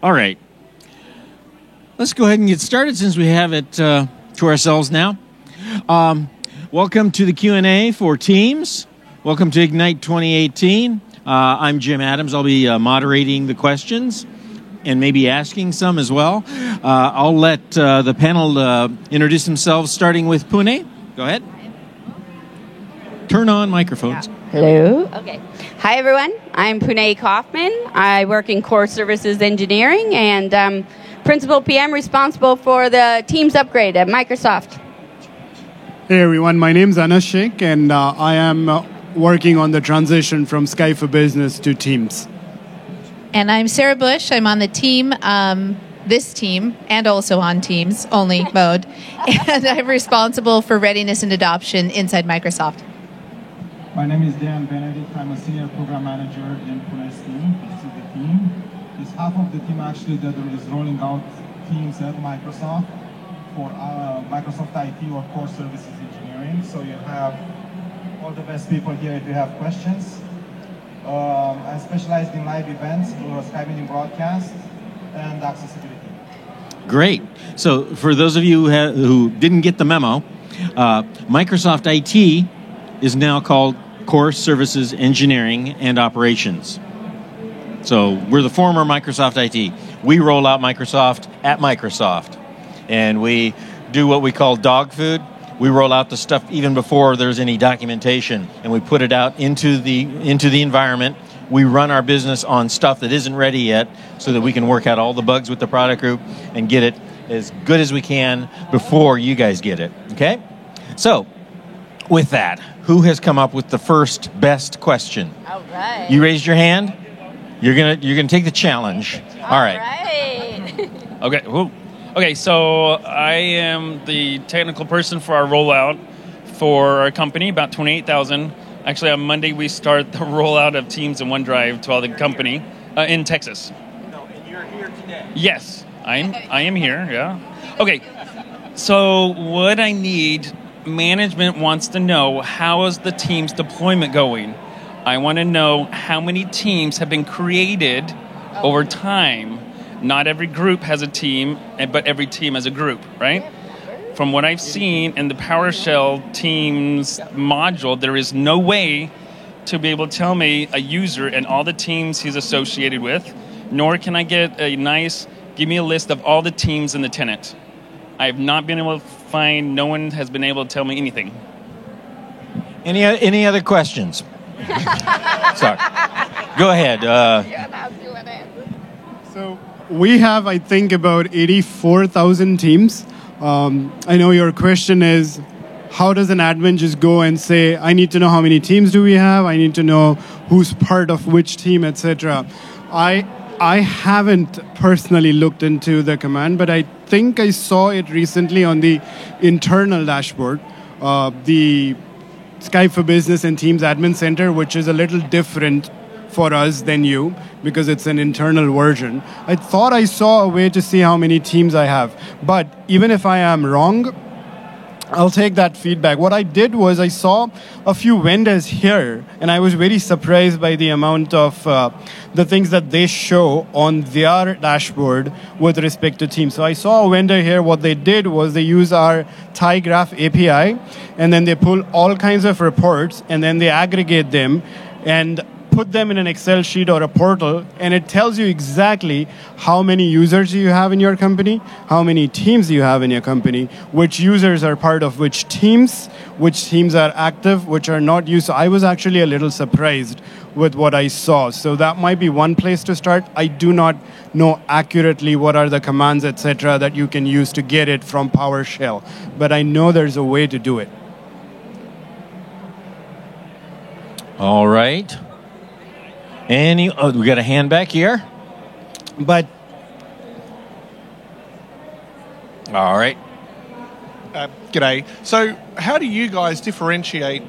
All right. Let's go ahead and get started since we have it to ourselves now. Welcome to the Q&A for Teams. Welcome to Ignite 2018. I'm Jim Adams. I'll be moderating the questions and maybe asking some as well. I'll let the panel introduce themselves, starting with Pune. Go ahead. Turn on microphones. Yeah. Hello. Okay. Hi, everyone. I'm Pune Kaufman. I work in Core Services Engineering and Principal PM responsible for the Teams upgrade at Microsoft. Hey, everyone. My name's Anas Sheikh, and I am working on the transition from Skype for Business to Teams. And I'm Sarah Bush. I'm on the team, this team, and also on Teams only mode. And I'm responsible for readiness and adoption inside Microsoft. My name is Dan Benedict. I'm a senior program manager in Pune's team. This is the team. It's half of the team actually that is rolling out Teams at Microsoft for Microsoft IT or Core Services Engineering. So you have all the best people here if you have questions. I'm specialized in live events or Skype meeting broadcast and accessibility. Great. So for those of you who didn't get the memo, Microsoft IT is now called Core Services Engineering and Operations. So we're the former Microsoft IT. We roll out Microsoft at Microsoft. And we do what we call dog food. We roll out the stuff even before there's any documentation, and we put it out into the environment. We run our business on stuff that isn't ready yet so that we can work out all the bugs with the product group and get it as good as we can before you guys get it. Okay? So, with that, who has come up with the first best question? All right. You raised your hand? You're gonna take the challenge. All right. Okay. Whoa. Okay, so I am the technical person for our rollout for our company, about 28,000. Actually, on Monday, we start the rollout of Teams and OneDrive to all the company in Texas. No, and you're here today. Yes, I am here, yeah. Okay, so what I need, management wants to know, how is the Teams deployment going? I want to know how many teams have been created over time. Not every group has a team, but every team has a group, right? From what I've seen in the PowerShell Teams module, there is no way to be able to tell me a user and all the teams he's associated with, nor can I get give me a list of all the teams in the tenant. I have not been able to find, no one has been able to tell me anything. Any other questions? Sorry. Go ahead. So we have, I think, about 84,000 teams. I know your question is, how does an admin just go and say, I need to know how many teams do we have, I need to know who's part of which team, etc. I haven't personally looked into the command, but I think I saw it recently on the internal dashboard, the Skype for Business and Teams Admin Center, which is a little different for us than you, because it's an internal version. I thought I saw a way to see how many teams I have. But even if I am wrong, I'll take that feedback. What I did was I saw a few vendors here, and I was very surprised by the amount of the things that they show on their dashboard with respect to teams. So I saw a vendor here. What they did was they use our tyGraph API, and then they pull all kinds of reports, and then they aggregate them and put them in an Excel sheet or a portal, and it tells you exactly how many users you have in your company, how many teams you have in your company, which users are part of which teams are active, which are not used. So I was actually a little surprised with what I saw. So that might be one place to start. I do not know accurately what are the commands, etc., that you can use to get it from PowerShell, but I know there's a way to do it. All right. We got a hand back here. But all right. G'day. So how do you guys differentiate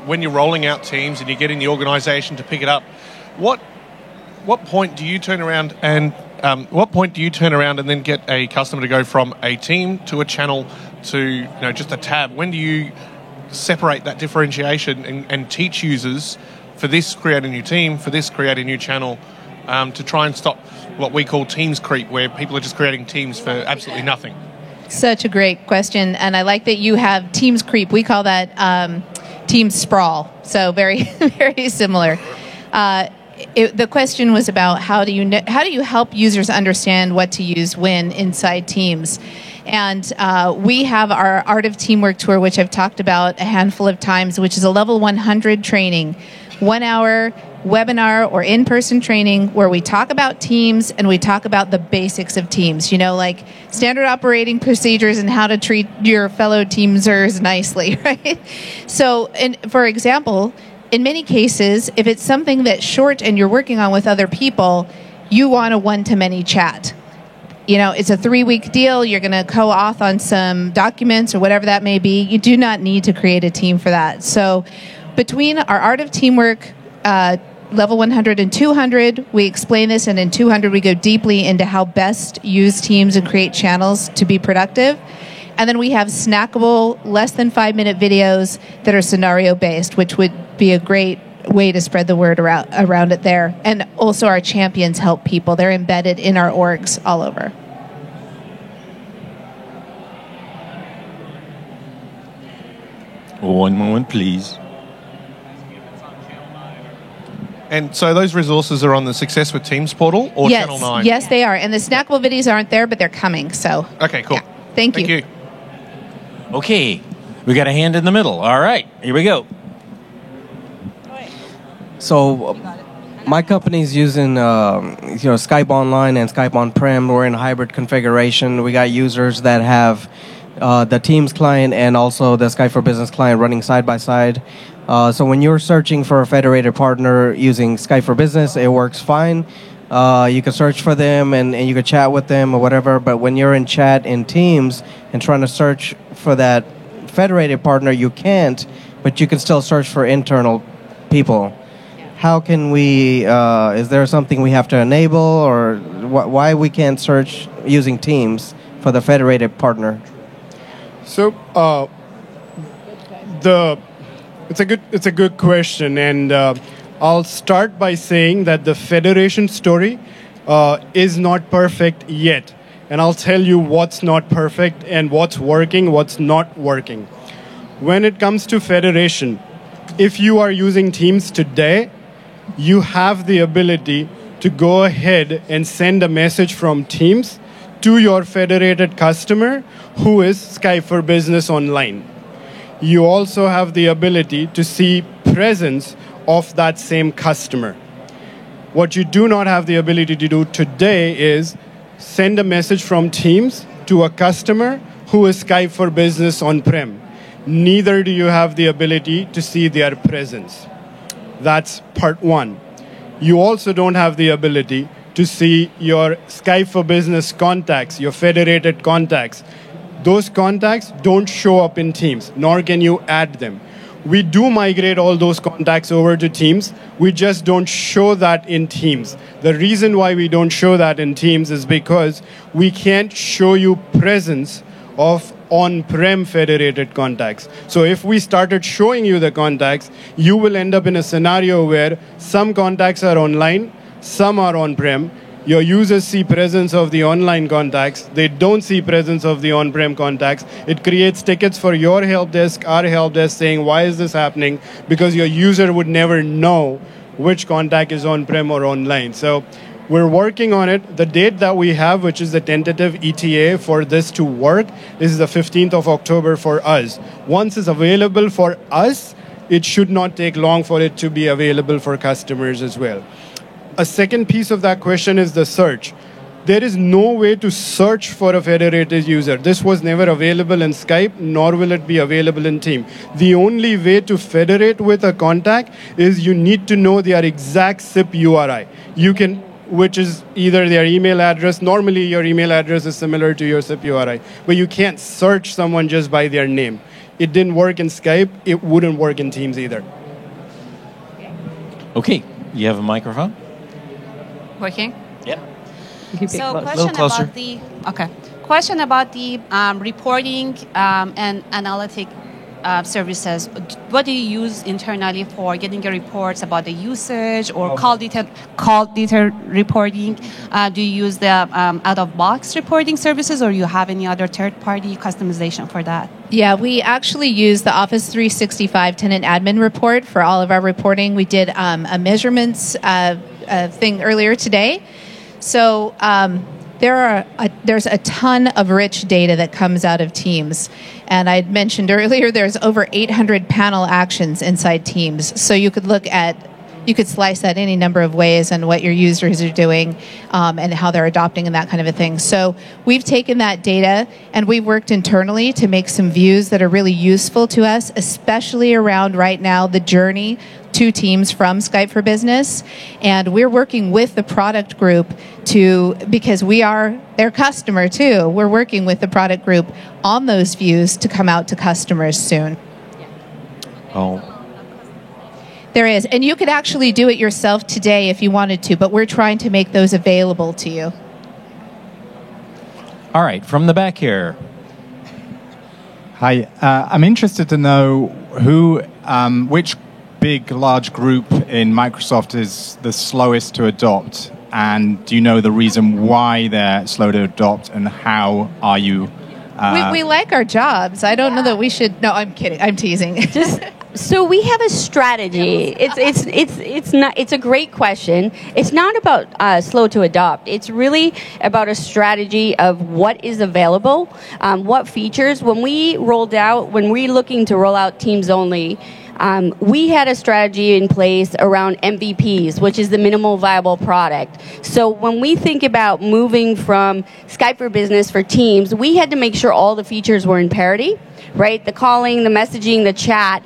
when you're rolling out Teams and you're getting the organisation to pick it up? What point do you turn around and then get a customer to go from a team to a channel to just a tab? When do you separate that differentiation and teach users, for this create a new team, for this create a new channel, to try and stop what we call teams creep, where people are just creating teams for absolutely nothing? Such a great question, and I like that you have Teams creep. We call that Teams sprawl. So very, very similar. The question was about how do you help users understand what to use when inside Teams, and we have our Art of Teamwork tour, which I've talked about a handful of times, which is a level 100 training, 1 hour webinar or in-person training where we talk about Teams and we talk about the basics of Teams, like standard operating procedures and how to treat your fellow Teamsers nicely, right? So, for example, in many cases, if it's something that's short and you're working on with other people, you want a one-to-many chat. It's a 3-week deal. You're going to co-auth on some documents or whatever that may be. You do not need to create a team for that. So between our Art of Teamwork level 100 and 200, we explain this, and in 200 we go deeply into how best use Teams and create channels to be productive. And then we have snackable, less than 5-minute videos that are scenario-based, which would be a great way to spread the word around it there. And also our champions help people. They're embedded in our orgs all over. One moment, please. And so those resources are on the Success with Teams portal or yes, Channel 9? Yes, they are. And the snackable videos aren't there, but they're coming. So okay, cool. Yeah. Thank you. Okay, we got a hand in the middle. All right, here we go. So my company's using Skype Online and Skype On-Prem. We're in a hybrid configuration. We got users that have the Teams client and also the Skype for Business client running side by side. So when you're searching for a federated partner using Skype for Business, it works fine. You can search for them and you can chat with them or whatever. But when you're in chat in Teams and trying to search for that federated partner, you can't, but you can still search for internal people. How can we, is there something we have to enable, or why we can't search using Teams for the federated partner? So, it's a good question, and I'll start by saying that the federation story is not perfect yet, and I'll tell you what's not perfect and what's working, what's not working. When it comes to federation, if you are using Teams today, you have the ability to go ahead and send a message from Teams to your federated customer who is Skype for Business Online. You also have the ability to see presence of that same customer. What you do not have the ability to do today is send a message from Teams to a customer who is Skype for Business on-prem. Neither do you have the ability to see their presence. That's part one. You also don't have the ability to see your Skype for Business contacts, your federated contacts. Those contacts don't show up in Teams, nor can you add them. We do migrate all those contacts over to Teams. We just don't show that in Teams. The reason why we don't show that in Teams is because we can't show you presence of on-prem federated contacts. So if we started showing you the contacts, you will end up in a scenario where some contacts are online, some are on-prem. Your users see presence of the online contacts. They don't see presence of the on-prem contacts. It creates tickets for your help desk, our help desk, saying, why is this happening? Because your user would never know which contact is on-prem or online. So we're working on it. The date that we have, which is the tentative ETA for this to work, is the 15th of October for us. Once it's available for us, it should not take long for it to be available for customers as well. A second piece of that question is the search. There is no way to search for a federated user. This was never available in Skype, nor will it be available in Teams. The only way to federate with a contact is you need to know their exact SIP URI. Which is either their email address. Normally, your email address is similar to your SIP URI, but you can't search someone just by their name. It didn't work in Skype. It wouldn't work in Teams either. Okay, you have a microphone? Working? Yep. So question about the reporting and analytic services, what do you use internally for getting your reports about the usage or call data reporting? Do you use the out-of-box reporting services, or you have any other third-party customization for that? Yeah, we actually use the Office 365 tenant admin report for all of our reporting. We did a measurements thing earlier today. So there's a ton of rich data that comes out of Teams. And I mentioned earlier there's over 800 panel actions inside Teams. So you could slice that any number of ways on what your users are doing and how they're adopting and that kind of a thing. So we've taken that data and we've worked internally to make some views that are really useful to us, especially around right now the journey to Teams from Skype for Business. And we're working with the product group because we are their customer too. We're working with the product group on those views to come out to customers soon. Oh. There is. And you could actually do it yourself today if you wanted to, but we're trying to make those available to you. All right, from the back here. Hi, I'm interested to know which big, large group in Microsoft is the slowest to adopt, and do you know the reason why they're slow to adopt, and how are you? We like our jobs. I don't know that we should. No, I'm kidding. I'm teasing. So we have a strategy. It's a great question. It's not about slow to adopt. It's really about a strategy of what is available, what features. When we're looking to roll out Teams only, we had a strategy in place around MVPs, which is the minimal viable product. So when we think about moving from Skype for Business for Teams, we had to make sure all the features were in parity, right? The calling, the messaging, the chat.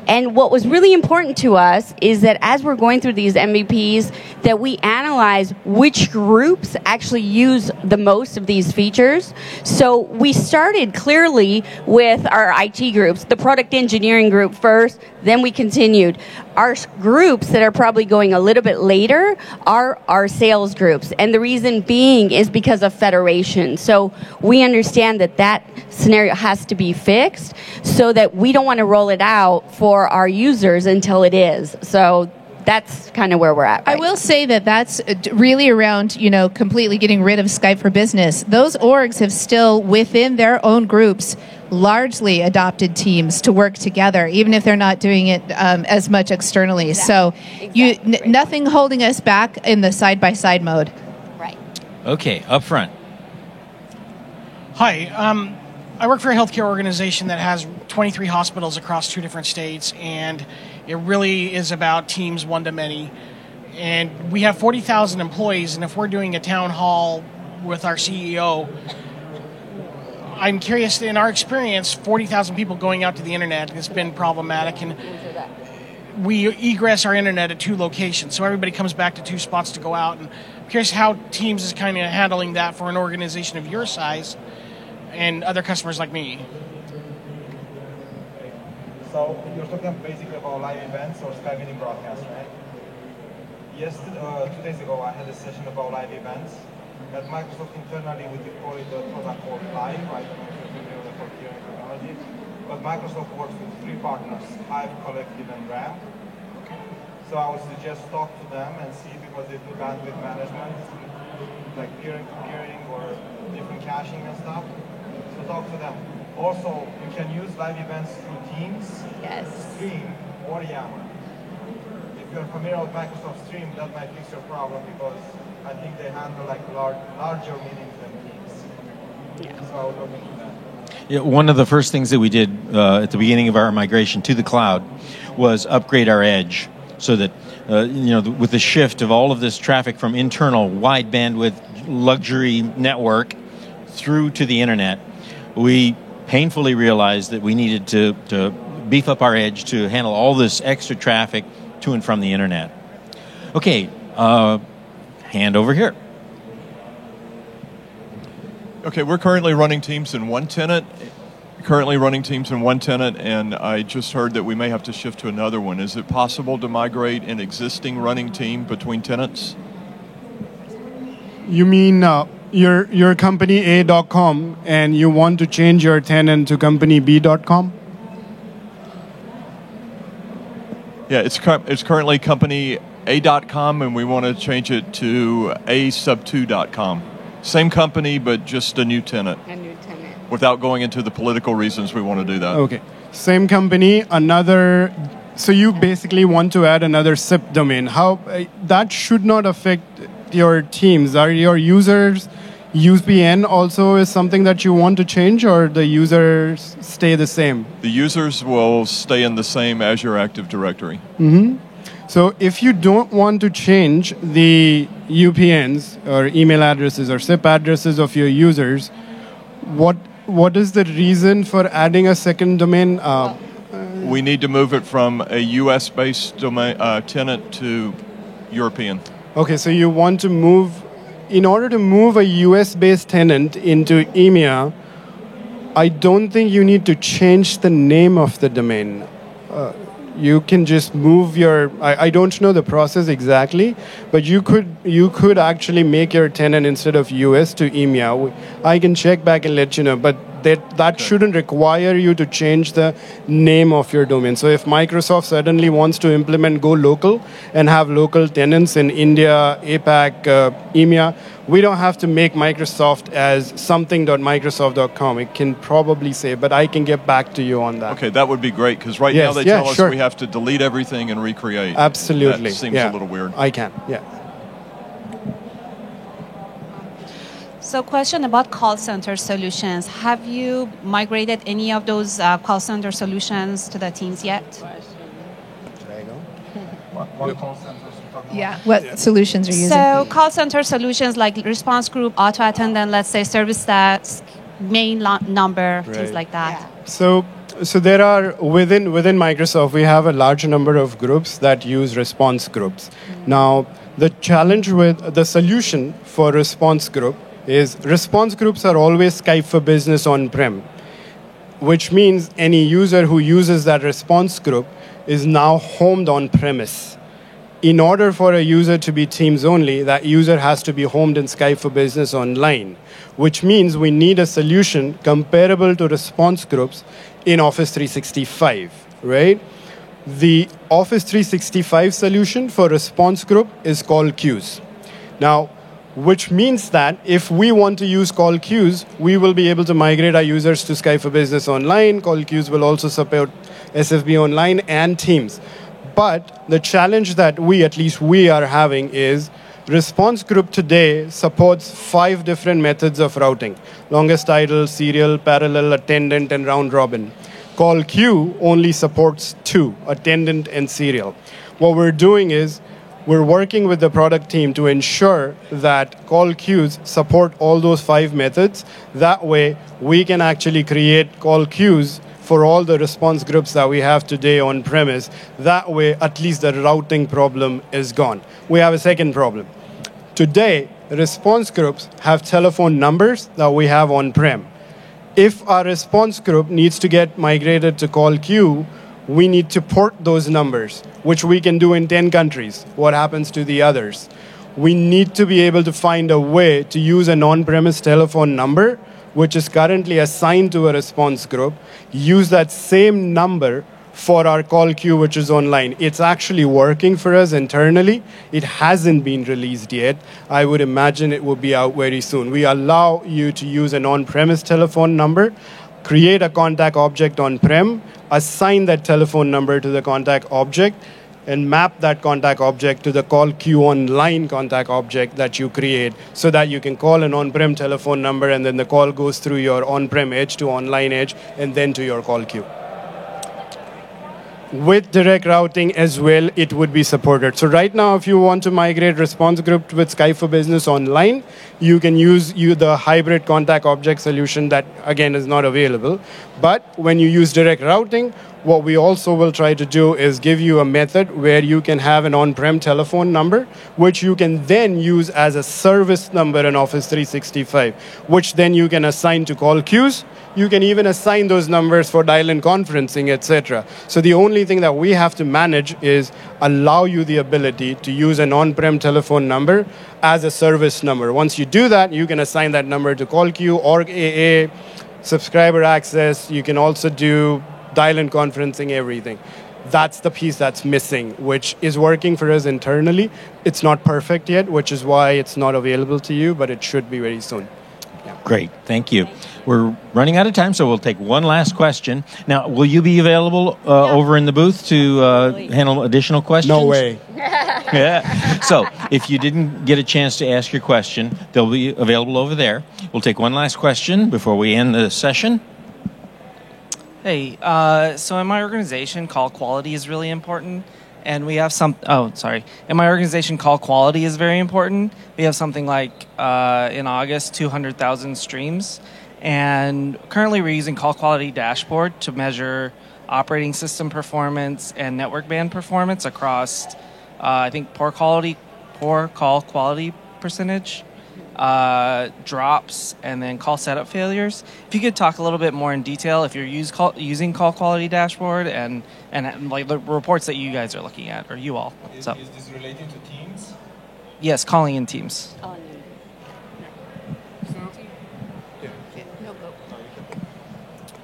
And what was really important to us is that as we're going through these MVPs, that we analyze which groups actually use the most of these features. So we started clearly with our IT groups, the product engineering group first, then we continued. Our groups that are probably going a little bit later are our sales groups. And the reason being is because of federation. So we understand that scenario has to be fixed so that we don't want to roll it out for our users until it is. So that's kind of where we're at. I will say that's really around, completely getting rid of Skype for Business. Those orgs have still, within their own groups, largely adopted Teams to work together, even if they're not doing it as much externally. Exactly. So nothing holding us back in the side-by-side mode. Right. Okay, up front. Hi. I work for a healthcare organization that has 23 hospitals across 2 different states, and it really is about Teams one-to-many. And we have 40,000 employees, and if we're doing a town hall with our CEO, I'm curious, in our experience, 40,000 people going out to the internet has been problematic, and we egress our internet at 2 locations, so everybody comes back to 2 spots to go out. And I'm curious how Teams is kind of handling that for an organization of your size and other customers like me. So you're talking basically about live events or Skype meeting broadcast, right? Yes, 2 days ago I had a session about live events. At Microsoft internally we deployed the product called Live. I don't know if you're familiar with the hearing technology, but Microsoft works with 3 partners, Hive, Collective, and RAM. So I would suggest talk to them and see, because they do bandwidth management, like peering-to-peering or different caching and stuff. So talk to them. Also, you can use live events through Teams, Stream, or Yammer. If you're familiar with Microsoft Stream, that might fix your problem, because I think they handle like larger meetings than Teams. So I would look into that. Yeah, one of the first things that we did at the beginning of our migration to the cloud was upgrade our edge, so that with the shift of all of this traffic from internal wide bandwidth luxury network through to the internet, we painfully realized that we needed to beef up our edge to handle all this extra traffic to and from the internet. Okay, hand over here. Okay, we're currently running Teams in one tenant, and I just heard that we may have to shift to another one. Is it possible to migrate an existing running team between tenants? You mean your company A.com and you want to change your tenant to company B.com? Yeah, it's currently company A.com, and we want to change it to A-sub2.com. Same company, but just a new tenant. A new tenant. Without going into the political reasons we want to do that. Okay. Same company, another. So you basically want to add another SIP domain. How that should not affect your teams. Are your users UPN also is something that you want to change, or the users stay the same? The users will stay in the same Azure Active Directory. Mm-hmm. So if you don't want to change the UPNs or email addresses or SIP addresses of your users, what is the reason for adding a second domain? We need to move it from a US-based domain tenant to European. Okay, so you want to move, in order to move a US-based tenant into EMEA, I don't think you need to change the name of the domain. You can just move your, I don't know the process exactly, but you could actually make your tenant instead of US to EMEA. I can check back and let you know, but that shouldn't require you to change the name of your domain. So if Microsoft suddenly wants to implement Go Local and have local tenants in India, APAC, EMEA, we don't have to make Microsoft as something.microsoft.com. It can probably say, but I can get back to you on that. Okay, that would be great, because right now they tell us we have to delete everything and recreate. Absolutely. That seems a little weird. I can, yeah. So question about call center solutions. Have you migrated any of those call center solutions to the Teams yet? What call centers? Yeah. What solutions are you using? So call center solutions like response group, auto attendant, let's say service desk, main number, things like that. So there are within Microsoft, we have a large number of groups that use response groups. Now, the challenge with the solution for response group is response groups are always Skype for Business on-prem, which means any user who uses that response group is now homed on-premise. In order for a user to be Teams only, that user has to be homed in Skype for Business Online, which means we need a solution comparable to response groups in Office 365, right? The Office 365 solution for response group is called queues. Now, which means that if we want to use call queues, we will be able to migrate our users to Skype for Business Online. Call queues will also support SFB Online and Teams. But the challenge that at least we are having is response group today supports 5 different methods of routing: longest idle, serial, parallel, attendant, and round robin. Call queue only supports 2, attendant and serial. What we're doing is we're working with the product team to ensure that call queues support all those 5 methods. That way, we can actually create call queues for all the response groups that we have today on premise. That way, at least the routing problem is gone. We have a second problem. Today, response groups have telephone numbers that we have on-prem. If our response group needs to get migrated to call queue, we need to port those numbers, which we can do in 10 countries. What happens to the others? We need to be able to find a way to use an on-premise telephone number, which is currently assigned to a response group, use that same number for our call queue, which is online. It's actually working for us internally. It hasn't been released yet. I would imagine it will be out very soon. We allow you to use an on-premise telephone number, create a contact object on-prem, assign that telephone number to the contact object, and map that contact object to the call queue online contact object that you create, so that you can call an on-prem telephone number and then the call goes through your on-prem edge to online edge and then to your call queue. With direct routing as well, it would be supported. So right now, if you want to migrate response group with Skype for Business Online, you can use the hybrid contact object solution that, again, is not available. But when you use direct routing, what we also will try to do is give you a method where you can have an on-prem telephone number, which you can then use as a service number in Office 365, which then you can assign to call queues. You can even assign those numbers for dial-in conferencing, etc. So the only thing that we have to manage is allow you the ability to use an on-prem telephone number as a service number. Once you do that, you can assign that number to call queue, org AA, subscriber access. You can also do dial-in conferencing, everything. That's the piece that's missing, which is working for us internally. It's not perfect yet, which is why it's not available to you, but it should be very soon. Great, thank you. We're running out of time, so we'll take one last question. Now, will you be available over in the booth to handle additional questions? No way. Yeah. So, if you didn't get a chance to ask your question, they'll be available over there. We'll take one last question before we end the session. Hey, so in my organization, call quality is really important. And we have in my organization, call quality is very important. We have something like, in August, 200,000 streams. And currently we're using call quality dashboard to measure operating system performance and network band performance across, I think, poor call quality percentage, drops, and then call setup failures. If you could talk a little bit more in detail, if you're using call quality dashboard and like the reports that you guys are looking at, or you all. Is this related to Teams? Yes, calling in Teams.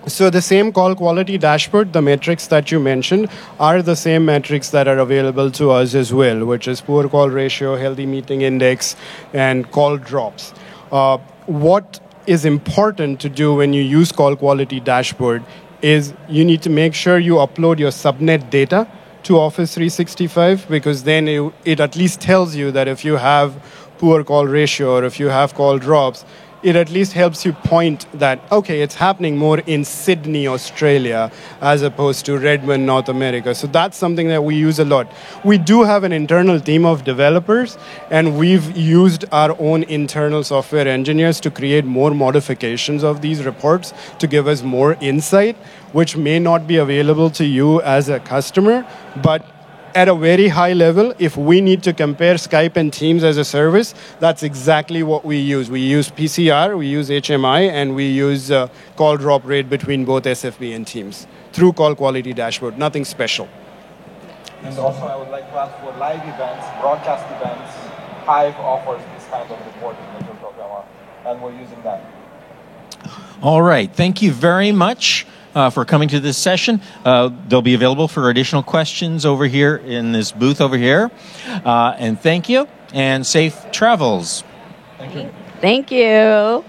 So the same call quality dashboard, the metrics that you mentioned, are the same metrics that are available to us as well, which is poor call ratio, healthy meeting index, and call drops. What is important to do when you use call quality dashboard is you need to make sure you upload your subnet data to Office 365, because then it at least tells you that if you have poor call ratio or if you have call drops, it at least helps you point that, okay, it's happening more in Sydney, Australia, as opposed to Redmond, North America. So that's something that we use a lot. We do have an internal team of developers, and we've used our own internal software engineers to create more modifications of these reports to give us more insight, which may not be available to you as a customer, but at a very high level, if we need to compare Skype and Teams as a service, that's exactly what we use. We use PCR, we use HMI, and we use call drop rate between both SFB and Teams through call quality dashboard. Nothing special. And also, I would like to ask for live events, broadcast events. Hive offers this kind of reporting that you're talking about, and we're using that. All right. Thank you very much for coming to this session. They'll be available for additional questions over here in this booth over here. And thank you, and safe travels. Thank you. Thank you.